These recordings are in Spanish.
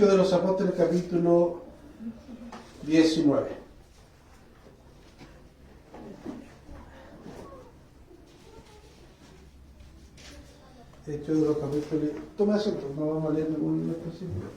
Hechos de los Apóstoles, capítulo 19. Hechos de los Apóstoles. Toma asiento, no vamos a leer ningún específico.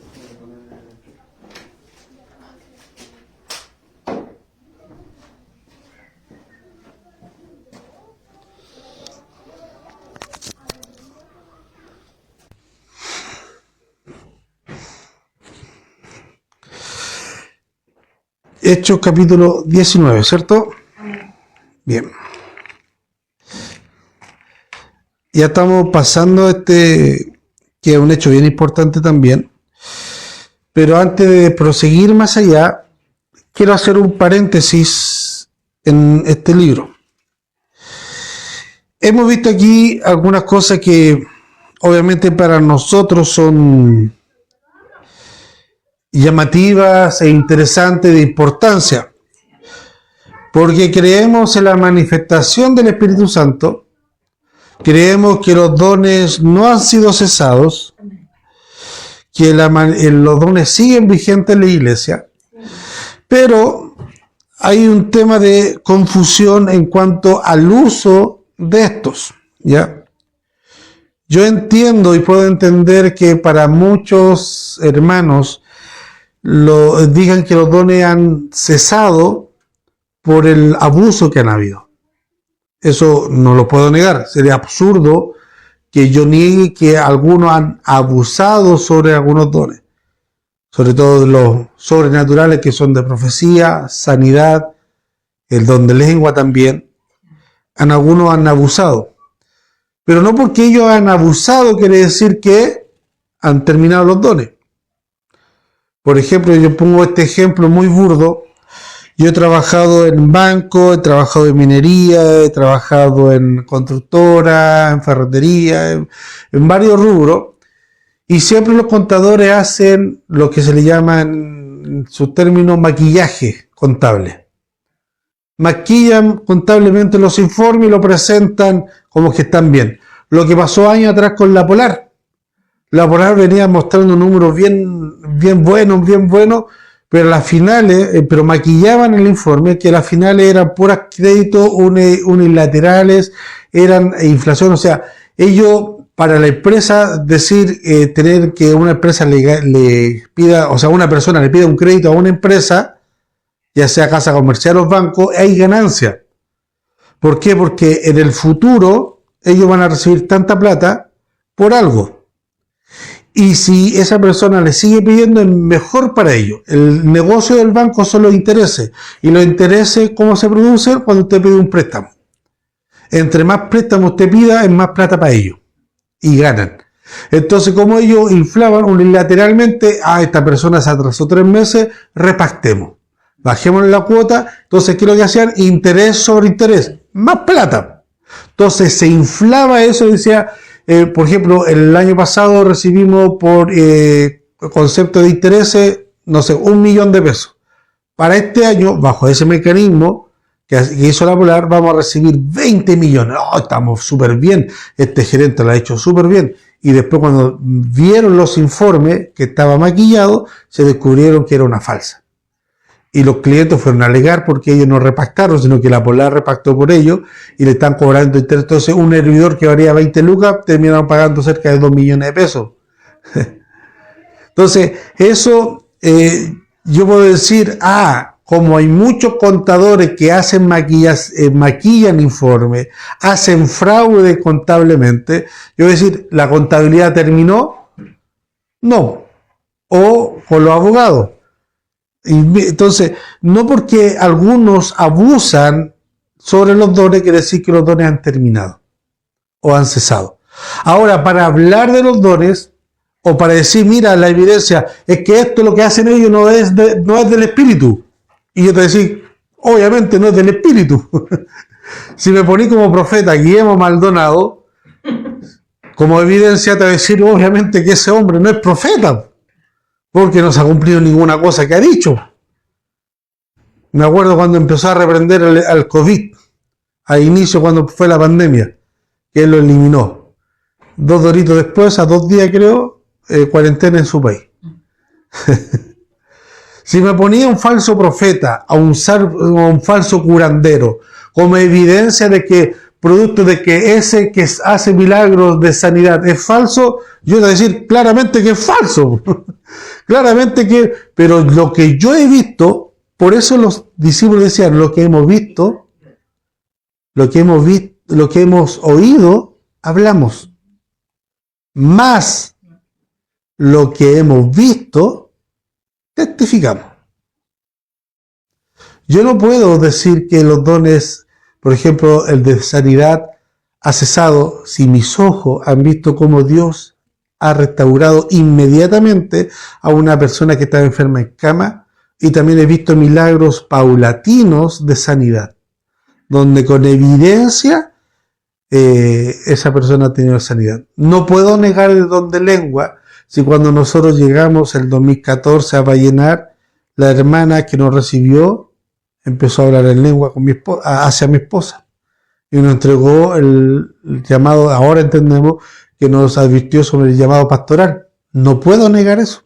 Hechos capítulo 19, ¿cierto? Bien. Ya estamos pasando que es un hecho bien importante también. Pero antes de proseguir más allá, quiero hacer un paréntesis en este libro. Hemos visto aquí algunas cosas que obviamente para nosotros son llamativas e interesantes de importancia, porque creemos en la manifestación del Espíritu Santo, creemos que los dones no han sido cesados, que los dones siguen vigentes en la iglesia, pero hay un tema de confusión en cuanto al uso de estos, ¿ya? Yo entiendo y puedo entender que para muchos hermanos digan que los dones han cesado por el abuso que han habido. Eso no lo puedo negar. Sería absurdo que yo niegue que algunos han abusado sobre algunos dones, sobre todo los sobrenaturales que son de profecía, sanidad, el don de lengua también. Algunos han abusado. Pero no porque ellos han abusado quiere decir que han terminado los dones. Por ejemplo, yo pongo este ejemplo muy burdo. Yo he trabajado en banco, he trabajado en minería, he trabajado en constructora, en ferretería, en varios rubros. Y siempre los contadores hacen lo que se le llama en su término maquillaje contable. Maquillan contablemente los informes y lo presentan como que están bien. Lo que pasó años atrás con la Polar. La Polar venía mostrando números bien buenos, pero las finales, pero maquillaban el informe, que las finales eran puras créditos unilaterales, eran inflación, o sea, ellos, para la empresa, tener que una empresa le pida, o sea, una persona le pida un crédito a una empresa, ya sea casa comercial o banco, hay ganancia. ¿Por qué? Porque en el futuro ellos van a recibir tanta plata por algo. Y si esa persona le sigue pidiendo, es mejor para ellos. El negocio del banco son los intereses. Y los intereses, ¿cómo se producen? Cuando usted pide un préstamo. Entre más préstamos usted pida, es más plata para ellos. Y ganan. Entonces, como ellos inflaban unilateralmente, esta persona se atrasó 3 meses, repactemos. Bajémosle la cuota. Entonces, ¿qué es lo que hacían? Interés sobre interés. Más plata. Entonces, se inflaba eso y decía... por ejemplo, el año pasado recibimos por concepto de intereses, no sé, 1 millón de pesos. Para este año, bajo ese mecanismo que hizo la Polar, vamos a recibir 20 millones. ¡Oh, estamos súper bien! Este gerente lo ha hecho súper bien. Y después cuando vieron los informes que estaba maquillado, se descubrieron que era una falsa. Y los clientes fueron a alegar porque ellos no repactaron, sino que la Polar repactó por ellos y le están cobrando interés. Entonces, un hervidor que valía 20 lucas terminaron pagando cerca de 2 millones de pesos. Entonces, eso yo puedo decir, como hay muchos contadores que hacen maquillan informes, hacen fraude contablemente, yo voy a decir, ¿la contabilidad terminó? No. O con los abogados. Entonces, no porque algunos abusan sobre los dones, quiere decir que los dones han terminado o han cesado. Ahora, para hablar de los dones, o para decir, mira, la evidencia es que esto lo que hacen ellos no es del Espíritu. Y yo te decir, obviamente no es del Espíritu. Si me poní como profeta Guillermo Maldonado, como evidencia te voy a decir, obviamente que ese hombre no es profeta. Porque no se ha cumplido ninguna cosa que ha dicho. Me acuerdo cuando empezó a reprender al COVID, a inicio cuando fue la pandemia, que él lo eliminó. 2 doritos después, a 2 días creo, cuarentena en su país. Si me ponía un falso profeta, a un falso curandero, como evidencia de que, producto de que ese que hace milagros de sanidad es falso, yo voy a decir claramente que es falso. Claramente que, pero lo que yo he visto, por eso los discípulos decían, lo que hemos visto, lo que hemos oído, hablamos. Más lo que hemos visto, testificamos. Yo no puedo decir que los dones, por ejemplo, el de sanidad ha cesado si mis ojos han visto cómo Dios ha restaurado inmediatamente a una persona que estaba enferma en cama, y también he visto milagros paulatinos de sanidad, donde con evidencia esa persona ha tenido sanidad. No puedo negar el don de lengua si cuando nosotros llegamos el 2014 a Vallenar, la hermana que nos recibió empezó a hablar en lengua con hacia mi esposa y nos entregó el llamado. Ahora entendemos que nos advirtió sobre el llamado pastoral. No puedo negar eso.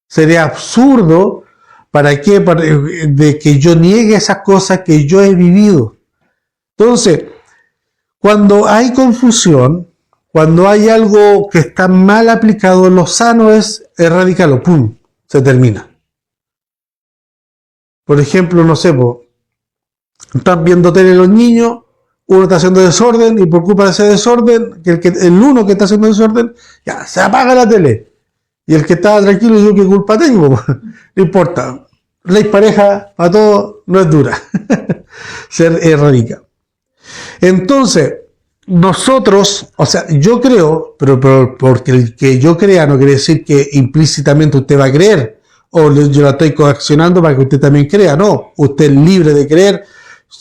Sería absurdo de que yo niegue esas cosas que yo he vivido. Entonces, cuando hay confusión, cuando hay algo que está mal aplicado, lo sano es erradicarlo. ¡Pum! Se termina. Por ejemplo, no sé, están viendo tele los niños, uno está haciendo desorden y por culpa de ese desorden, el uno que está haciendo desorden, ya se apaga la tele. Y el que estaba tranquilo, yo qué culpa tengo. No importa. Ley pareja para todo no es dura. Se erradica. Entonces, nosotros, o sea, yo creo, pero porque el que yo crea no quiere decir que implícitamente usted va a creer, o yo la estoy coaccionando para que usted también crea. No, usted es libre de creer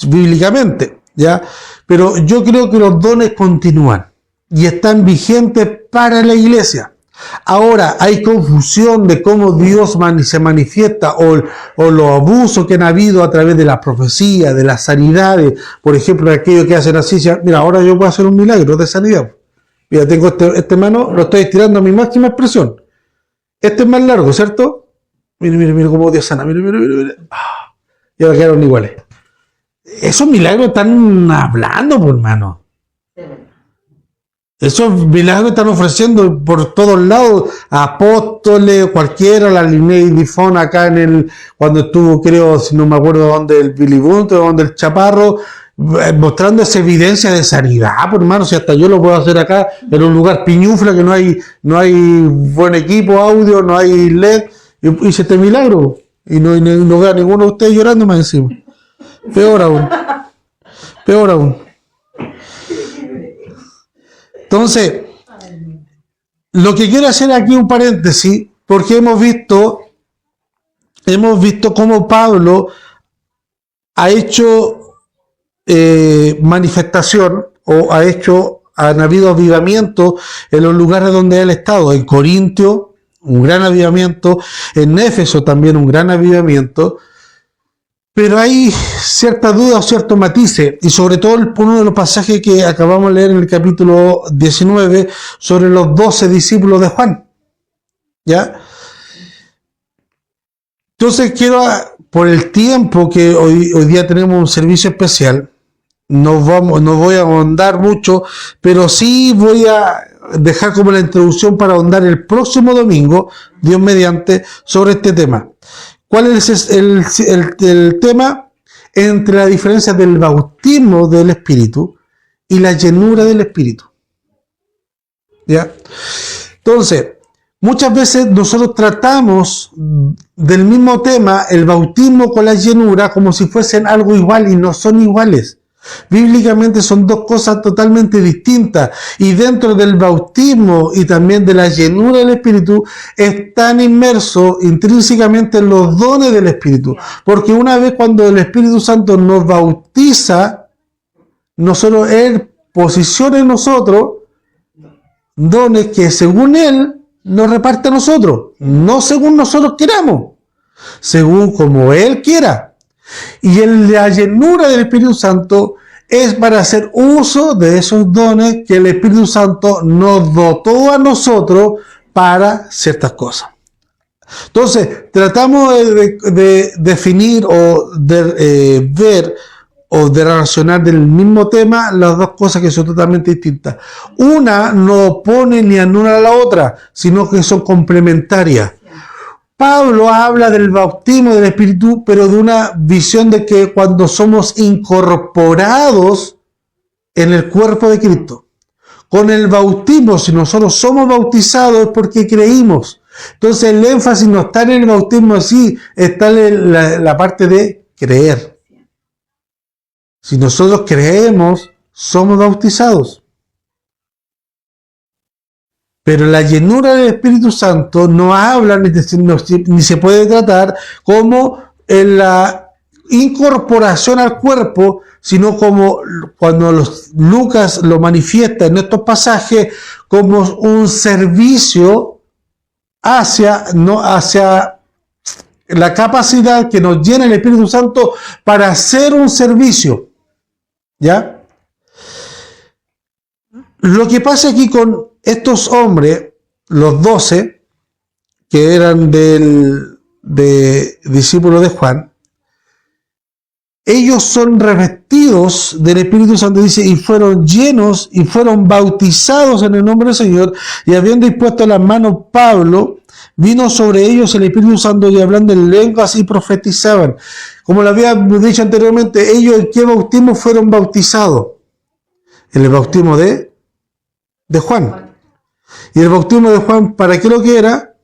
bíblicamente, ¿ya? Pero yo creo que los dones continúan y están vigentes para la iglesia. Ahora hay confusión de cómo Dios se manifiesta o los abusos que han habido a través de las profecías, de las sanidades, por ejemplo, aquellos que hacen así, mira, ahora yo puedo hacer un milagro de sanidad. Mira, tengo este mano, lo estoy estirando a mi máxima expresión. Este es más largo, ¿cierto? Mira cómo Dios sana, mira. Y ahora quedaron iguales. Esos milagros están hablando, por hermano. Esos milagros están ofreciendo por todos lados, apóstoles, cualquiera, la Linnea Difón acá cuando estuvo, creo, si no me acuerdo dónde, el Billy Bunte, donde el Chaparro, mostrando esa evidencia de sanidad, por hermano, si hasta yo lo puedo hacer acá, en un lugar piñufla, que no hay buen equipo, audio, no hay LED, y hice este milagro, y no veo a ninguno de ustedes llorando más encima. Peor aún. Entonces, lo que quiero hacer aquí un paréntesis, porque hemos visto cómo Pablo ha hecho manifestación o han habido avivamiento en los lugares donde él ha estado. En Corintio, un gran avivamiento, en Éfeso también un gran avivamiento. Pero hay cierta duda o cierto matices, y sobre todo uno de los pasajes que acabamos de leer en el capítulo 19 sobre los 12 discípulos de Juan. ¿Ya? Entonces por el tiempo que hoy día tenemos un servicio especial, no voy a ahondar mucho, pero sí voy a dejar como la introducción para ahondar el próximo domingo, Dios mediante, sobre este tema. ¿Cuál es el tema? Entre la diferencia del bautismo del Espíritu y la llenura del Espíritu. ¿Ya? Entonces, muchas veces nosotros tratamos del mismo tema, el bautismo con la llenura, como si fuesen algo igual, y no son iguales. Bíblicamente son dos cosas totalmente distintas, y dentro del bautismo y también de la llenura del Espíritu están inmersos intrínsecamente los dones del Espíritu, porque una vez cuando el Espíritu Santo nos bautiza, nosotros Él posiciona en nosotros dones que según Él nos reparte a nosotros, no según nosotros queramos, según como Él quiera. Y en la llenura del Espíritu Santo es para hacer uso de esos dones que el Espíritu Santo nos dotó a nosotros para ciertas cosas. Entonces, tratamos de definir o de ver o de relacionar del mismo tema las dos cosas que son totalmente distintas. Una no opone ni anula a la otra, sino que son complementarias. Pablo habla del bautismo del Espíritu, pero de una visión de que cuando somos incorporados en el cuerpo de Cristo. Con el bautismo, si nosotros somos bautizados es porque creímos. Entonces el énfasis no está en el bautismo así, está en la parte de creer. Si nosotros creemos, somos bautizados. Pero la llenura del Espíritu Santo no habla ni se puede tratar como en la incorporación al cuerpo, sino como cuando Lucas lo manifiesta en estos pasajes como un servicio hacia la capacidad que nos llena el Espíritu Santo para hacer un servicio. ¿Ya? Lo que pasa aquí con estos hombres, los 12, que eran de discípulos de Juan, ellos son revestidos del Espíritu Santo, dice, y fueron llenos y fueron bautizados en el nombre del Señor, y habiendo dispuesto las manos Pablo, vino sobre ellos el Espíritu Santo y hablando en lenguas y profetizaban. Como lo había dicho anteriormente, ellos en qué bautismo fueron bautizados. En el bautismo de Juan. Y el bautismo de Juan, ¿para qué lo que era?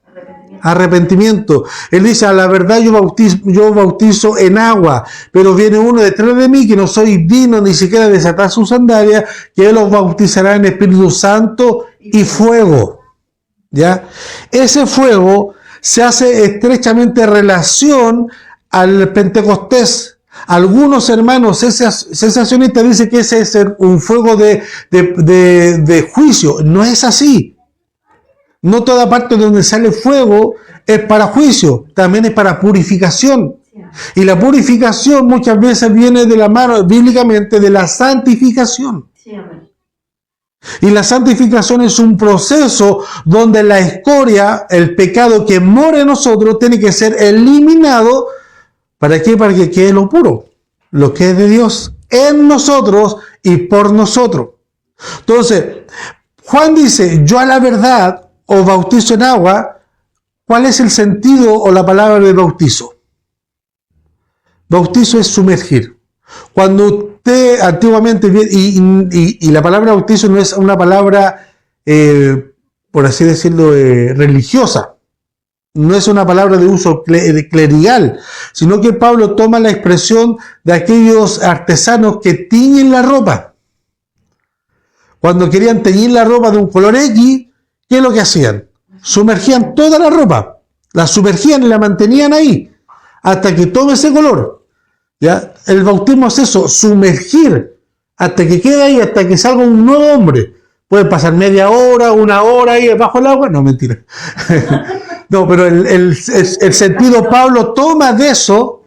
Arrepentimiento. Él dice, a la verdad yo bautizo en agua, pero viene uno detrás de mí que no soy digno ni siquiera de desatar sus sandalias, que él los bautizará en Espíritu Santo y fuego. ¿Ya? Ese fuego se hace estrechamente relación al Pentecostés. Algunos hermanos sensacionistas dicen que ese es un fuego de juicio. No es así. No toda parte donde sale fuego es para juicio, también es para purificación. Y la purificación muchas veces viene de la mano, bíblicamente, de la santificación. Y la santificación es un proceso donde la escoria, el pecado que mora en nosotros, tiene que ser eliminado. ¿Para qué? Para que quede lo puro, lo que es de Dios, en nosotros y por nosotros. Entonces, Juan dice, yo a la verdad o bautizo en agua. ¿Cuál es el sentido o la palabra de bautizo? Bautizo es sumergir. Cuando usted antiguamente, y la palabra bautizo no es una palabra, por así decirlo, religiosa. No es una palabra de uso clerical, sino que Pablo toma la expresión de aquellos artesanos que tiñen la ropa. Cuando querían teñir la ropa de un color X, ¿qué es lo que hacían? Sumergían toda la ropa, la sumergían y la mantenían ahí, hasta que tome ese color. ¿Ya? El bautismo es eso, sumergir, hasta que quede ahí, hasta que salga un nuevo hombre. Puede pasar media hora, una hora ahí bajo el agua, no, mentira. No, pero el sentido, Pablo toma de eso,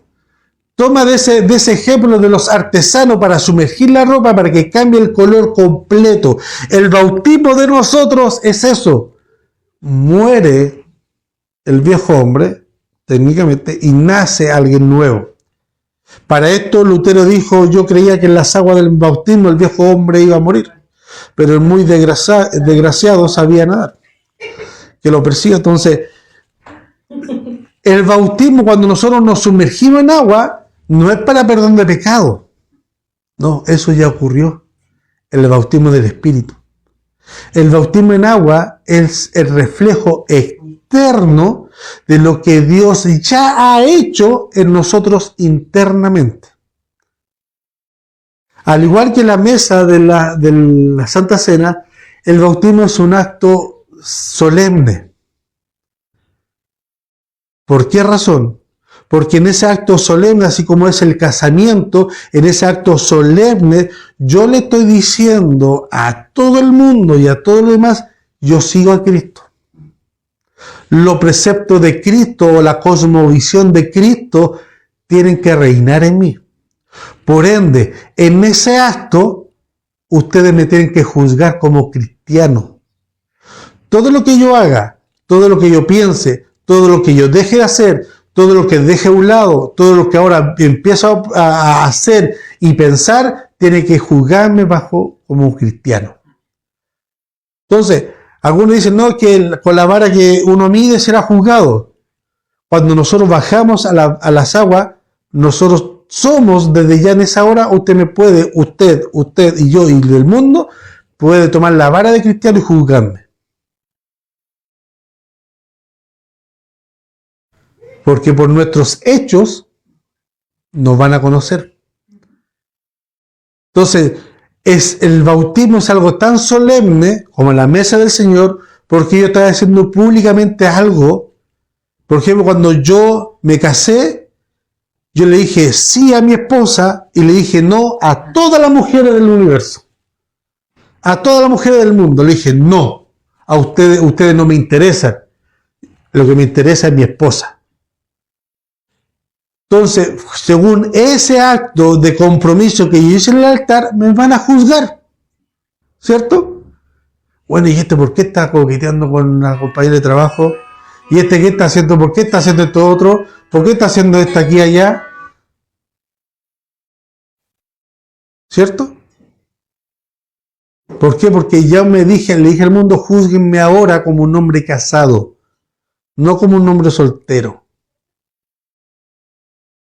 toma de ese ejemplo de los artesanos para sumergir la ropa para que cambie el color completo. El bautismo de nosotros es eso. Muere el viejo hombre, técnicamente, y nace alguien nuevo. Para esto Lutero dijo, yo creía que en las aguas del bautismo el viejo hombre iba a morir, pero el muy desgraciado sabía nadar, que lo persigue. Entonces, el bautismo, cuando nosotros nos sumergimos en agua, no es para perdón de pecado. No, eso ya ocurrió. El bautismo del Espíritu. El bautismo en agua es el reflejo externo de lo que Dios ya ha hecho en nosotros internamente. Al igual que la mesa de la Santa Cena, el bautismo es un acto solemne. ¿Por qué razón? Porque en ese acto solemne, así como es el casamiento, en ese acto solemne, yo le estoy diciendo a todo el mundo y a todos los demás, yo sigo a Cristo. Los preceptos de Cristo o la cosmovisión de Cristo tienen que reinar en mí. Por ende, en ese acto, ustedes me tienen que juzgar como cristiano. Todo lo que yo haga, todo lo que yo piense, todo lo que yo deje de hacer, todo lo que deje a un lado, todo lo que ahora empiezo a hacer y pensar, tiene que juzgarme bajo como un cristiano. Entonces, algunos dicen, no, que con la vara que uno mide será juzgado. Cuando nosotros bajamos a las aguas, nosotros somos desde ya en esa hora, usted y yo y el mundo, puede tomar la vara de cristiano y juzgarme. Porque por nuestros hechos nos van a conocer. Entonces, el bautismo es algo tan solemne como la mesa del Señor, porque yo estaba haciendo públicamente algo. Por ejemplo, cuando yo me casé, yo le dije sí a mi esposa y le dije no a todas las mujeres del universo. A todas las mujeres del mundo. Le dije no, a ustedes no me interesan. Lo que me interesa es mi esposa. Entonces, según ese acto de compromiso que yo hice en el altar, me van a juzgar. ¿Cierto? Bueno, ¿y este por qué está coqueteando con una compañera de trabajo? ¿Y este qué está haciendo? ¿Por qué está haciendo esto otro? ¿Por qué está haciendo esto aquí y allá? ¿Cierto? ¿Por qué? Porque ya le dije al mundo, júzguenme ahora como un hombre casado, no como un hombre soltero.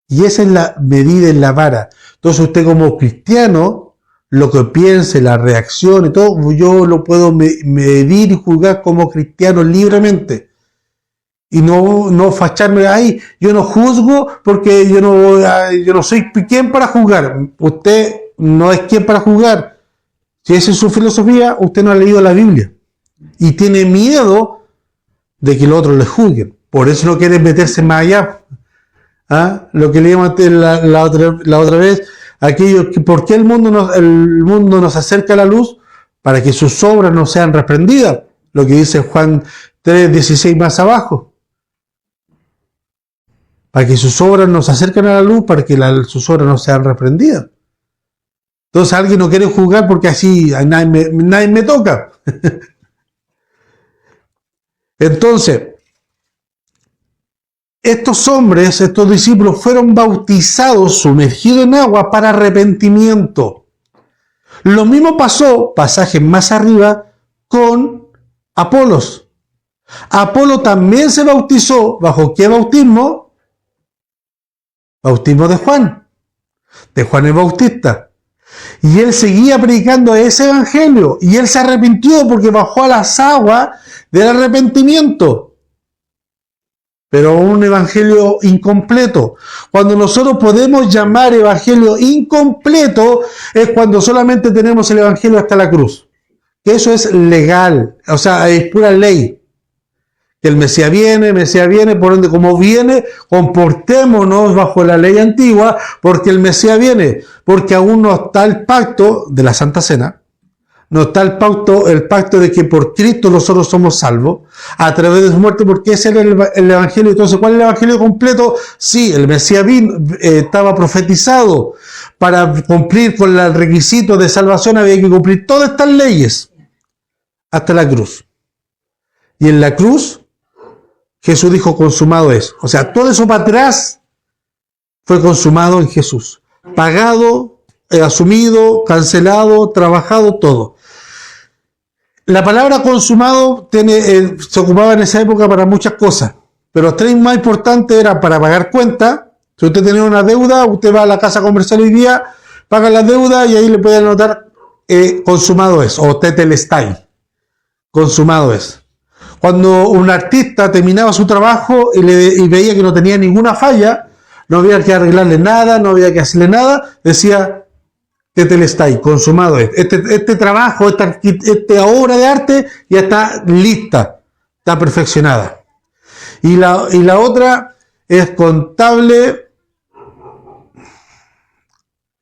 Y esa es la medida en la vara. Entonces usted como cristiano, lo que piense, la reacción y todo, yo lo puedo medir y juzgar como cristiano libremente. Y no facharme ahí. Yo no juzgo porque yo no soy quien para juzgar. Usted no es quien para juzgar. Si esa es su filosofía, usted no ha leído la Biblia. Y tiene miedo de que los otros le juzguen. Por eso no quiere meterse más allá. ¿Ah? Lo que leímos la otra vez, ¿por qué el mundo nos acerca a la luz? Para que sus obras no sean reprendidas. Lo que dice Juan 3:16 más abajo. Para que sus obras nos acerquen a la luz, para que sus obras no sean reprendidas. Entonces alguien no quiere juzgar porque así nadie me toca. Entonces, estos hombres, estos discípulos, fueron bautizados, sumergidos en agua para arrepentimiento. Lo mismo pasó, pasajes más arriba, con Apolos. Apolo también se bautizó, ¿bajo qué bautismo? Bautismo de Juan el Bautista. Y él seguía predicando ese evangelio, y él se arrepintió porque bajó a las aguas del arrepentimiento. Pero un evangelio incompleto. Cuando nosotros podemos llamar evangelio incompleto es cuando solamente tenemos el evangelio hasta la cruz. Que eso es legal, o sea, es pura ley. Que el Mesías viene, por ende, como viene, comportémonos bajo la ley antigua, porque el Mesías viene, porque aún no está el pacto de la Santa Cena. No está el pacto de que por Cristo nosotros somos salvos a través de su muerte, porque ese era el evangelio. Entonces, ¿cuál es el evangelio completo? Sí, el Mesías estaba profetizado. Para cumplir con el requisito de salvación había que cumplir todas estas leyes hasta la cruz. Y en la cruz, Jesús dijo, consumado es. O sea, todo eso para atrás fue consumado en Jesús. Pagado, asumido, cancelado, trabajado, todo. La palabra consumado se ocupaba en esa época para muchas cosas, pero los tres más importantes eran para pagar cuentas. Si usted tenía una deuda, usted va a la casa comercial hoy día, paga la deuda y ahí le puede anotar consumado es, o tetelestai, consumado es. Cuando un artista terminaba su trabajo y veía que no tenía ninguna falla, no había que arreglarle nada, no había que hacerle nada, decía tetelestai, consumado es. Este trabajo, esta obra de arte ya está lista, está perfeccionada. Y la otra es contable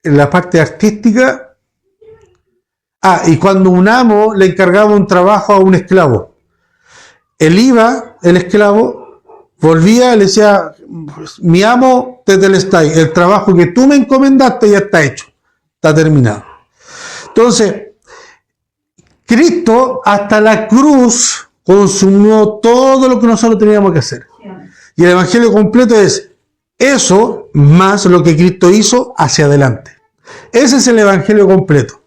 en la parte artística. Y cuando un amo le encargaba un trabajo a un esclavo, él iba, el esclavo, volvía y le decía, mi amo tetelestai, el trabajo que tú me encomendaste ya está hecho. Está terminado. Entonces, Cristo hasta la cruz consumió todo lo que nosotros teníamos que hacer. Y el Evangelio completo es eso más lo que Cristo hizo hacia adelante. Ese es el Evangelio completo.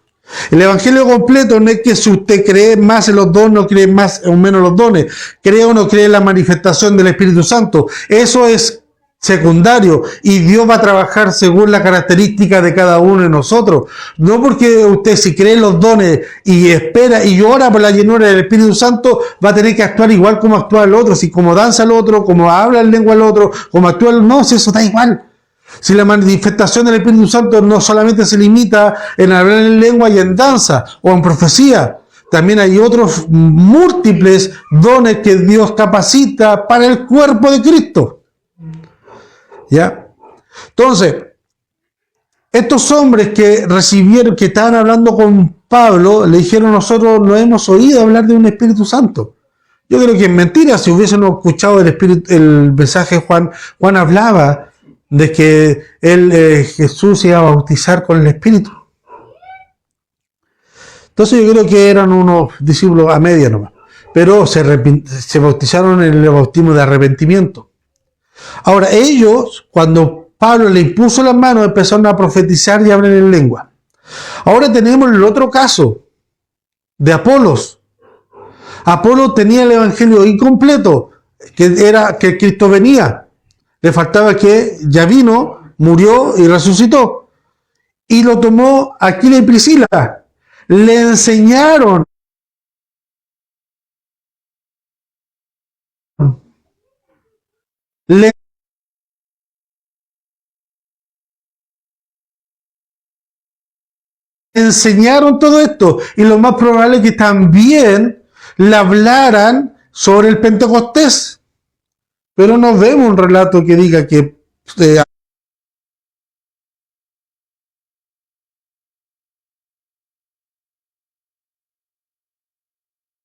El Evangelio completo no es que si usted cree más en los dones, no cree más o menos los dones, cree o no cree en la manifestación del Espíritu Santo. Eso es secundario, y Dios va a trabajar según la característica de cada uno de nosotros. No porque usted, si cree en los dones y espera y ora por la llenura del Espíritu Santo, va a tener que actuar igual como actúa el otro, si como danza el otro, como habla en lengua el otro, como actúa el... No, si eso da igual. Si la manifestación del Espíritu Santo no solamente se limita en hablar en lengua y en danza o en profecía, también hay otros múltiples dones que Dios capacita para el cuerpo de Cristo. ¿Ya? Entonces, estos hombres que recibieron, que estaban hablando con Pablo, le dijeron: nosotros no hemos oído hablar de un Espíritu Santo. Yo creo que es mentira. Si hubiésemos escuchado el mensaje de Juan, Juan hablaba de que Jesús iba a bautizar con el Espíritu. Entonces yo creo que eran unos discípulos a media nomás, pero se bautizaron en el bautismo de arrepentimiento. Ahora ellos, cuando Pablo le impuso las manos, empezaron a profetizar y hablar en lengua. Ahora tenemos el otro caso de Apolos. Apolo tenía el evangelio incompleto, que era que Cristo venía. Le faltaba que ya vino, murió y resucitó. Y lo tomó Aquila y Priscila. Le enseñaron. Le enseñaron todo esto. Y lo más probable es que también le hablaran sobre el Pentecostés. Pero no vemos un relato que diga que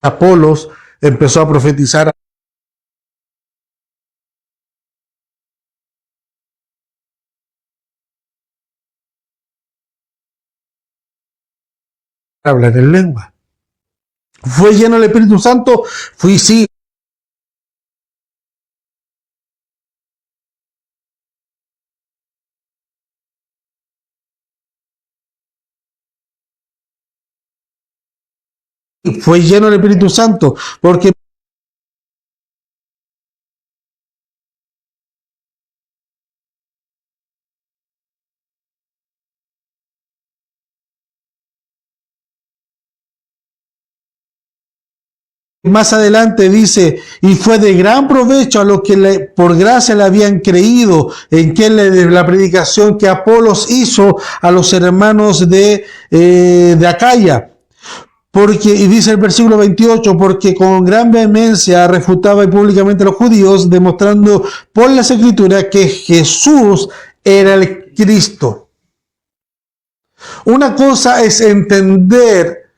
Apolos empezó a profetizar, a hablar en lengua. ¿Fue lleno del Espíritu Santo? Fui, sí. Fue lleno del Espíritu Santo, porque más adelante dice: y fue de gran provecho a los que por gracia le habían creído, en que la predicación que Apolos hizo a los hermanos de Acaya. Porque, y dice el versículo 28, porque con gran vehemencia refutaba públicamente a los judíos, demostrando por las escrituras que Jesús era el Cristo. Una cosa es entender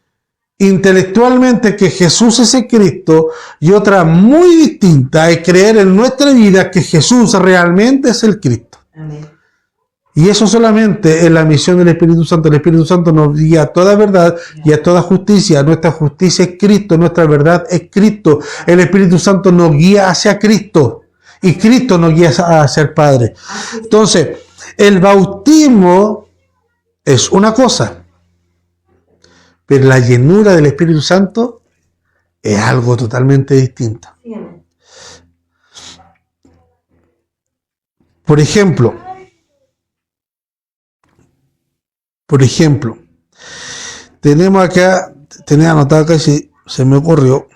intelectualmente que Jesús es el Cristo, y otra muy distinta es creer en nuestra vida que Jesús realmente es el Cristo. Amén. Y eso solamente es la misión del Espíritu Santo. El Espíritu Santo nos guía a toda verdad y a toda justicia. Nuestra justicia es Cristo, nuestra verdad es Cristo. El Espíritu Santo nos guía hacia Cristo y Cristo nos guía hacia el Padre. Entonces, el bautismo es una cosa, pero la llenura del Espíritu Santo es algo totalmente distinto. Por ejemplo, tenemos acá, tenía anotado acá y se me ocurrió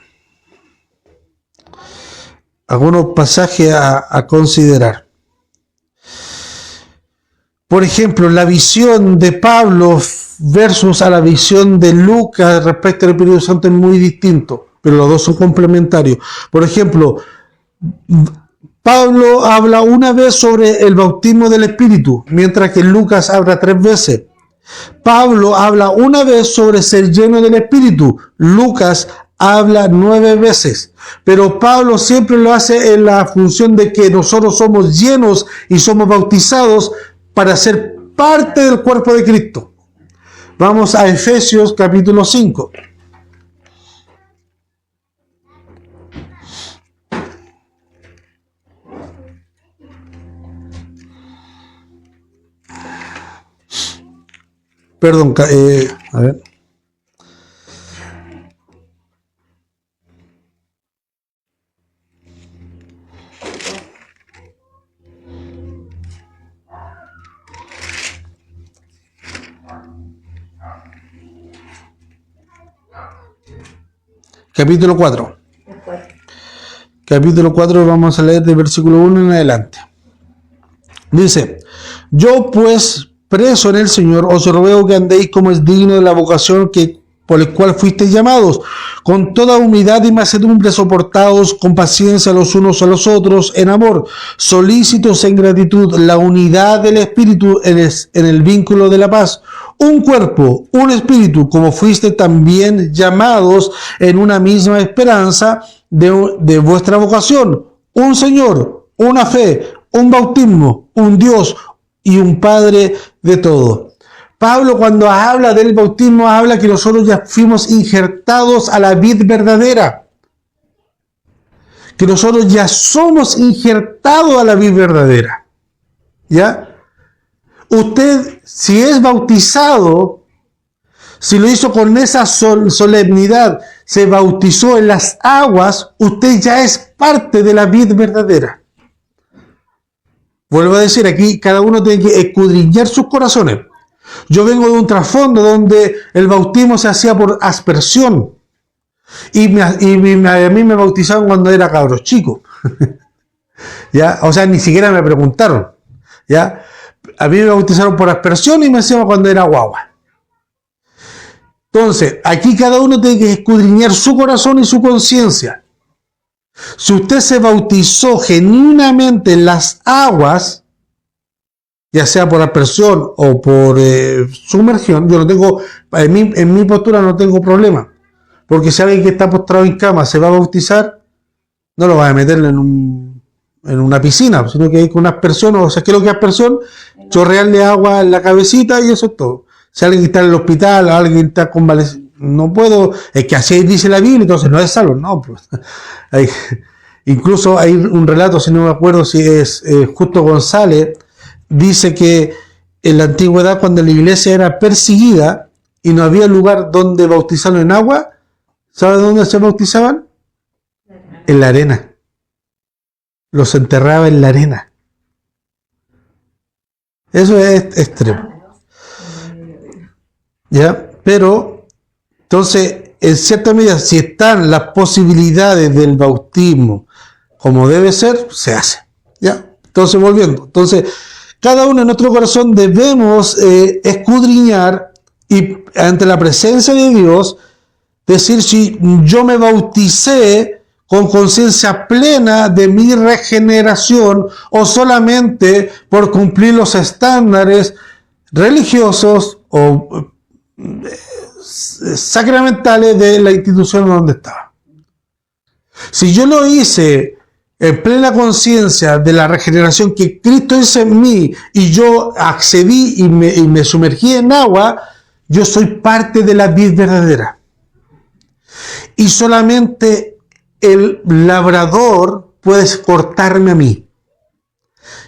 algunos pasajes a considerar. Por ejemplo, la visión de Pablo versus a la visión de Lucas respecto al Espíritu Santo es muy distinto, pero los dos son complementarios. Por ejemplo, Pablo habla una vez sobre el bautismo del Espíritu, mientras que Lucas habla 3 veces. Pablo habla una vez sobre ser lleno del Espíritu. Lucas habla 9 veces. Pero Pablo siempre lo hace en la función de que nosotros somos llenos y somos bautizados para ser parte del cuerpo de Cristo. Vamos a Efesios capítulo 5. Perdón, a ver. Capítulo 4. Capítulo 4, vamos a leer del versículo 1 en adelante. Dice: yo pues, preso en el Señor, os ruego que andéis como es digno de la vocación por el cual fuisteis llamados, con toda humildad y mansedumbre, soportaos con paciencia los unos a los otros en amor, solícitos en gratitud, la unidad del Espíritu en el vínculo de la paz, un cuerpo, un espíritu, como fuisteis también llamados en una misma esperanza de vuestra vocación, un Señor, una fe, un bautismo, un Dios y un Padre de todo. Pablo, cuando habla del bautismo, habla que nosotros ya fuimos injertados a la vid verdadera. Que nosotros ya somos injertados a la vid verdadera. ¿Ya? Usted, si es bautizado, si lo hizo con esa solemnidad, se bautizó en las aguas, usted ya es parte de la vid verdadera. Vuelvo a decir, aquí cada uno tiene que escudriñar sus corazones. Yo vengo de un trasfondo donde el bautismo se hacía por aspersión. Y a mí me bautizaron cuando era cabro chico. ¿Ya? O sea, ni siquiera me preguntaron. ¿Ya? A mí me bautizaron por aspersión y me hacían cuando era guagua. Entonces, aquí cada uno tiene que escudriñar su corazón y su conciencia. Si usted se bautizó genuinamente en las aguas, ya sea por aspersión o por sumersión, yo no tengo, en mi postura no tengo problema. Porque si alguien que está postrado en cama se va a bautizar, no lo va a meter en una piscina, sino que hay con una aspersión, o sea, ¿qué es lo que es aspersión? Chorrearle agua en la cabecita y eso es todo. Si alguien está en el hospital, alguien está convaleciente, no puedo, es que así dice la Biblia, entonces no es salvo, no. Pues, incluso hay un relato, si no me acuerdo si es Justo González, dice que en la antigüedad, cuando la iglesia era perseguida y no había lugar donde bautizarlo en agua, ¿sabe dónde se bautizaban? En la arena. Los enterraba en la arena. Eso es extremo. ¿Ya? Pero, entonces, en cierta medida, si están las posibilidades del bautismo como debe ser, se hace. ¿Ya? Entonces, volviendo. Entonces, cada uno en nuestro corazón debemos escudriñar y ante la presencia de Dios, decir si yo me bauticé con conciencia plena de mi regeneración o solamente por cumplir los estándares religiosos o sacramentales de la institución donde estaba. Si yo lo hice en plena conciencia de la regeneración que Cristo hizo en mí y yo accedí y me sumergí en agua, yo soy parte de la vid verdadera. Y solamente el labrador puede cortarme a mí.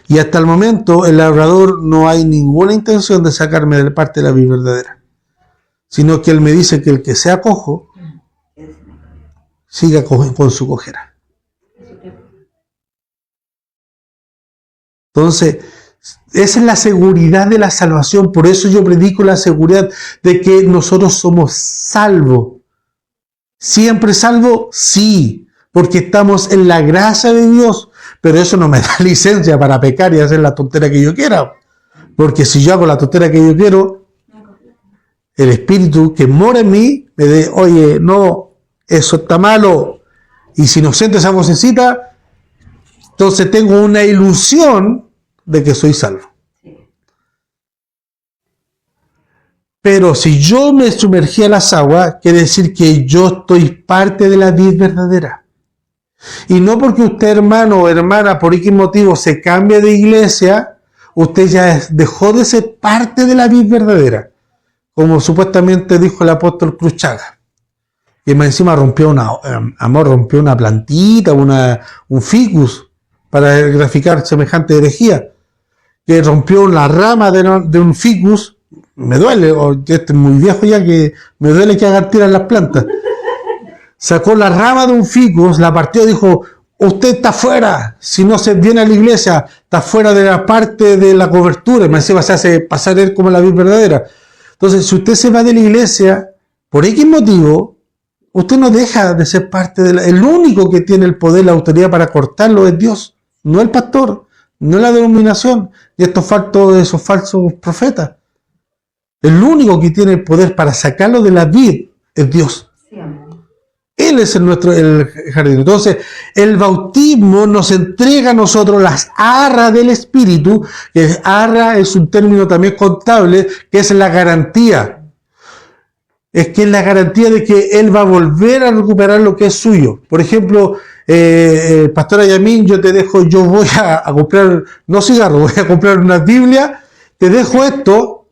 Y hasta el momento el labrador no hay ninguna intención de sacarme de parte de la vid verdadera. Sino que él me dice que el que sea cojo, siga con su cojera. Entonces, esa es la seguridad de la salvación. Por eso yo predico la seguridad de que nosotros somos salvos. ¿Siempre salvo? Sí, porque estamos en la gracia de Dios. Pero eso no me da licencia para pecar y hacer la tontera que yo quiera. Porque si yo hago la tontera que yo quiero, el Espíritu que mora en mí me dice, oye, no, eso está malo. Y si no siento esa vocecita, entonces tengo una ilusión de que soy salvo. Pero si yo me sumergí a las aguas, quiere decir que yo estoy parte de la vid verdadera. Y no porque usted, hermano o hermana, por X motivo se cambie de iglesia, usted ya dejó de ser parte de la vid verdadera. Como supuestamente dijo el apóstol Cruchaga. Y más encima rompió una plantita, un ficus, para graficar semejante herejía. Que rompió la rama de un ficus, me duele, o yo estoy muy viejo ya que me duele que hagan tirar las plantas. Sacó la rama de un ficus, la partió y dijo, usted está fuera, si no se viene a la iglesia, está fuera de la parte de la cobertura, me se hace pasar él como la vida verdadera. Entonces, si usted se va de la iglesia, por X motivo, usted no deja de ser parte de la... El único que tiene el poder, la autoridad para cortarlo es Dios, no el pastor, no la denominación, y esos falsos profetas. El único que tiene el poder para sacarlo de la vid es Dios. Sí, amén. Él es el jardín. Entonces, el bautismo nos entrega a nosotros las arras del Espíritu, que arra es un término también contable, que es la garantía. Es que es la garantía de que Él va a volver a recuperar lo que es suyo. Por ejemplo, Pastora Yamín, yo voy a comprar, no cigarros, voy a comprar una Biblia, te dejo esto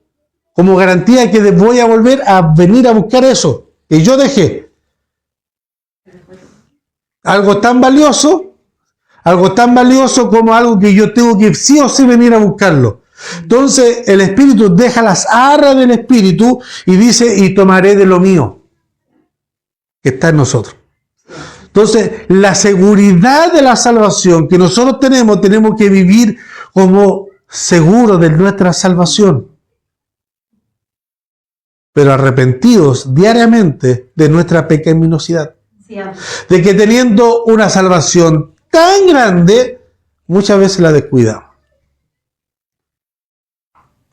como garantía de que voy a volver a venir a buscar eso que yo dejé. Algo tan valioso como algo que yo tengo que sí o sí venir a buscarlo. Entonces el Espíritu deja las arras del Espíritu y dice, y tomaré de lo mío, que está en nosotros. Entonces la seguridad de la salvación que nosotros tenemos que vivir como seguros de nuestra salvación, pero arrepentidos diariamente de nuestra pecaminosidad. De que teniendo una salvación tan grande, muchas veces la descuidamos.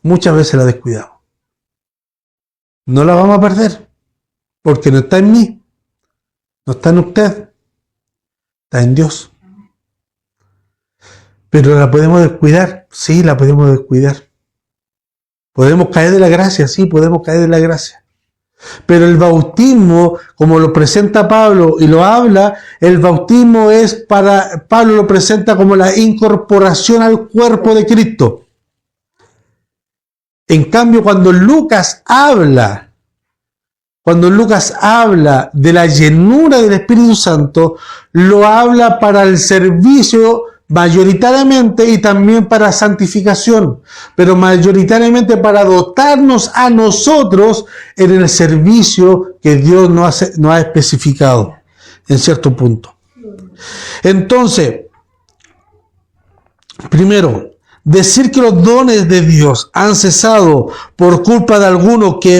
Muchas veces la descuidamos. No la vamos a perder, porque no está en mí, no está en usted, está en Dios. Pero la podemos descuidar, sí, la podemos descuidar. Podemos caer de la gracia, sí, podemos caer de la gracia. Pero el bautismo, como lo presenta Pablo y lo habla, el bautismo Pablo lo presenta como la incorporación al cuerpo de Cristo. En cambio, cuando Lucas habla de la llenura del Espíritu Santo, lo habla para el servicio mayoritariamente y también para santificación, pero mayoritariamente para dotarnos a nosotros en el servicio que Dios nos ha especificado en cierto punto. Entonces, primero, decir que los dones de Dios han cesado por culpa de algunos que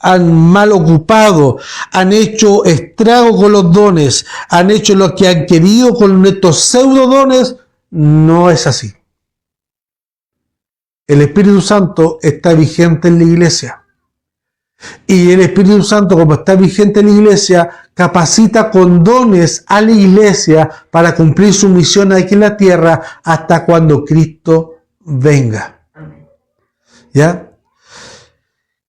han mal ocupado, han hecho estrago con los dones, han hecho lo que han querido con estos pseudodones, no es así. El Espíritu Santo está vigente en la iglesia. Y el Espíritu Santo, como está vigente en la iglesia, capacita con dones a la iglesia para cumplir su misión aquí en la tierra hasta cuando Cristo venga. ¿Ya?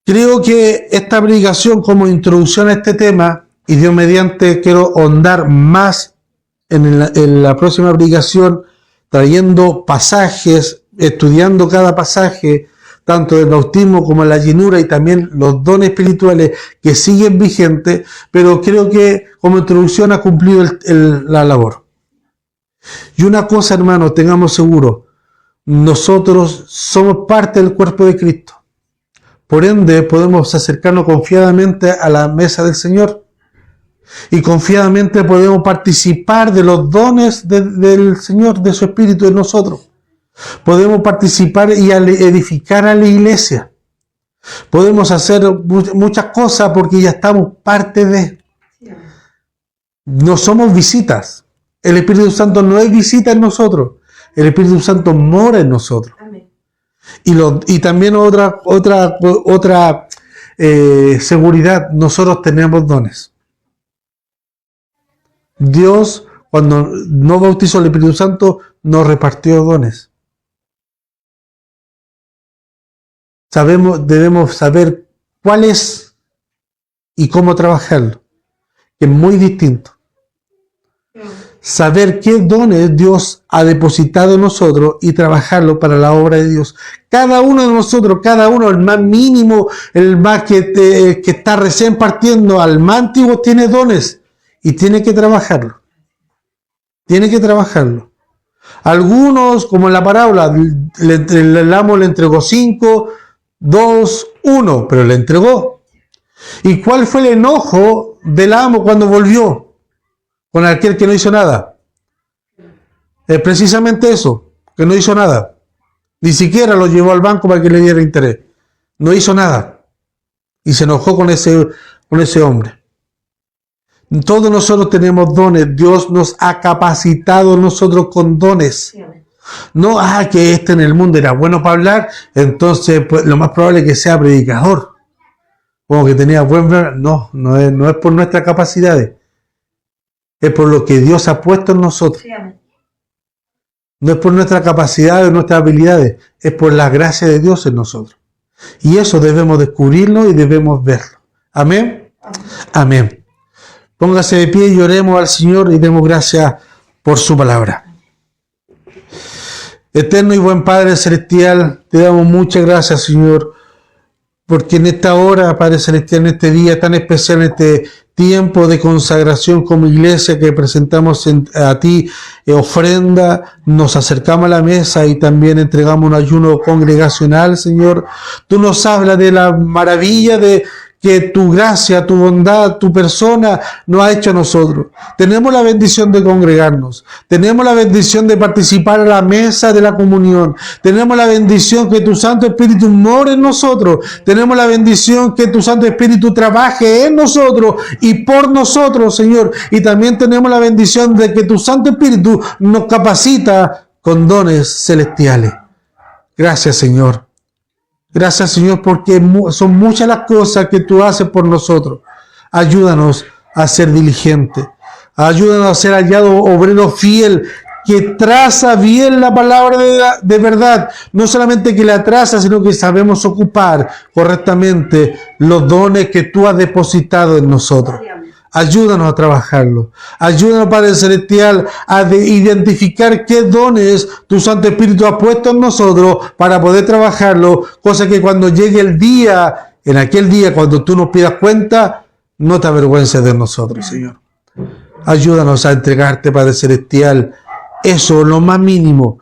Creo que esta predicación como introducción a este tema, y Dios mediante quiero ahondar más en la próxima predicación, trayendo pasajes, estudiando cada pasaje, tanto del bautismo como la llenura y también los dones espirituales que siguen vigentes, pero creo que como introducción ha cumplido la labor. Y una cosa, hermanos, tengamos seguro, nosotros somos parte del cuerpo de Cristo. Por ende, podemos acercarnos confiadamente a la mesa del Señor y confiadamente podemos participar de los dones del Señor, de su Espíritu en nosotros. Podemos participar y edificar a la iglesia. Podemos hacer muchas cosas porque ya estamos parte de. No somos visitas. El Espíritu Santo no es visita en nosotros. El Espíritu Santo mora en nosotros. Amén. Y también otra seguridad, nosotros tenemos dones. Dios, cuando no bautizó al Espíritu Santo, nos repartió dones. Debemos saber cuál es y cómo trabajarlo, que es muy distinto. Saber qué dones Dios ha depositado en nosotros y trabajarlo para la obra de Dios. Cada uno de nosotros, el más mínimo, el más que está recién partiendo, al más antiguo, tiene dones y tiene que trabajarlo. Algunos, como en la parábola, el amo le entregó 5, 2, 1, pero le entregó. ¿Y cuál fue el enojo del amo cuando volvió con aquel que no hizo nada? Es precisamente eso, que no hizo nada. Ni siquiera lo llevó al banco para que le diera interés. No hizo nada. Y se enojó con ese hombre. Todos nosotros tenemos dones. Dios nos ha capacitado nosotros con dones. No, que este en el mundo era bueno para hablar, entonces pues, lo más probable es que sea predicador. Como que tenía buen... No es por nuestras capacidades. Es por lo que Dios ha puesto en nosotros. No es por nuestras capacidades, nuestras habilidades. Es por la gracia de Dios en nosotros. Y eso debemos descubrirlo y debemos verlo. Amén. Amén. Póngase de pie y oremos al Señor y demos gracias por su palabra. Eterno y buen Padre Celestial, te damos muchas gracias, Señor, porque en esta hora, Padre Celestial, en este día tan especial, en este tiempo de consagración como iglesia que presentamos a ti ofrenda, nos acercamos a la mesa y también entregamos un ayuno congregacional, Señor. Tú nos hablas de la maravilla de que tu gracia, tu bondad, tu persona nos ha hecho a nosotros. Tenemos la bendición de congregarnos. Tenemos la bendición de participar a la mesa de la comunión. Tenemos la bendición que tu Santo Espíritu more en nosotros. Tenemos la bendición que tu Santo Espíritu trabaje en nosotros y por nosotros, Señor. Y también tenemos la bendición de que tu Santo Espíritu nos capacita con dones celestiales. Gracias, Señor. Gracias, Señor, porque son muchas las cosas que tú haces por nosotros. Ayúdanos a ser diligentes. Ayúdanos a ser hallado obrero fiel que traza bien la palabra de verdad. No solamente que la traza, sino que sabemos ocupar correctamente los dones que tú has depositado en nosotros. Ayúdanos a trabajarlo. Ayúdanos, Padre Celestial, a identificar qué dones tu Santo Espíritu ha puesto en nosotros para poder trabajarlo, cosa que cuando llegue el día, en aquel día, cuando tú nos pidas cuenta, no te avergüences de nosotros, Señor. Ayúdanos a entregarte, Padre Celestial, eso, lo más mínimo.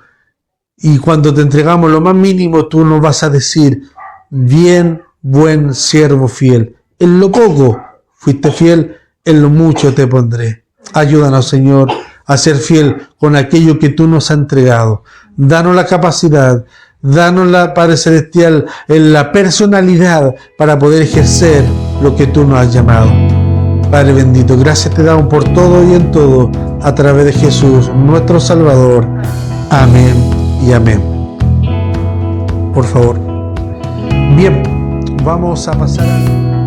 Y cuando te entregamos lo más mínimo, tú nos vas a decir, bien, buen siervo fiel. En lo poco fuiste fiel, en lo mucho te pondré. Ayúdanos, Señor, a ser fiel con aquello que tú nos has entregado. Danos la capacidad, danos la, Padre Celestial, en la personalidad para poder ejercer lo que tú nos has llamado. Padre bendito, gracias te damos por todo y en todo, a través de Jesús, nuestro Salvador. Amén y amén. Por favor. Bien, vamos a pasar a...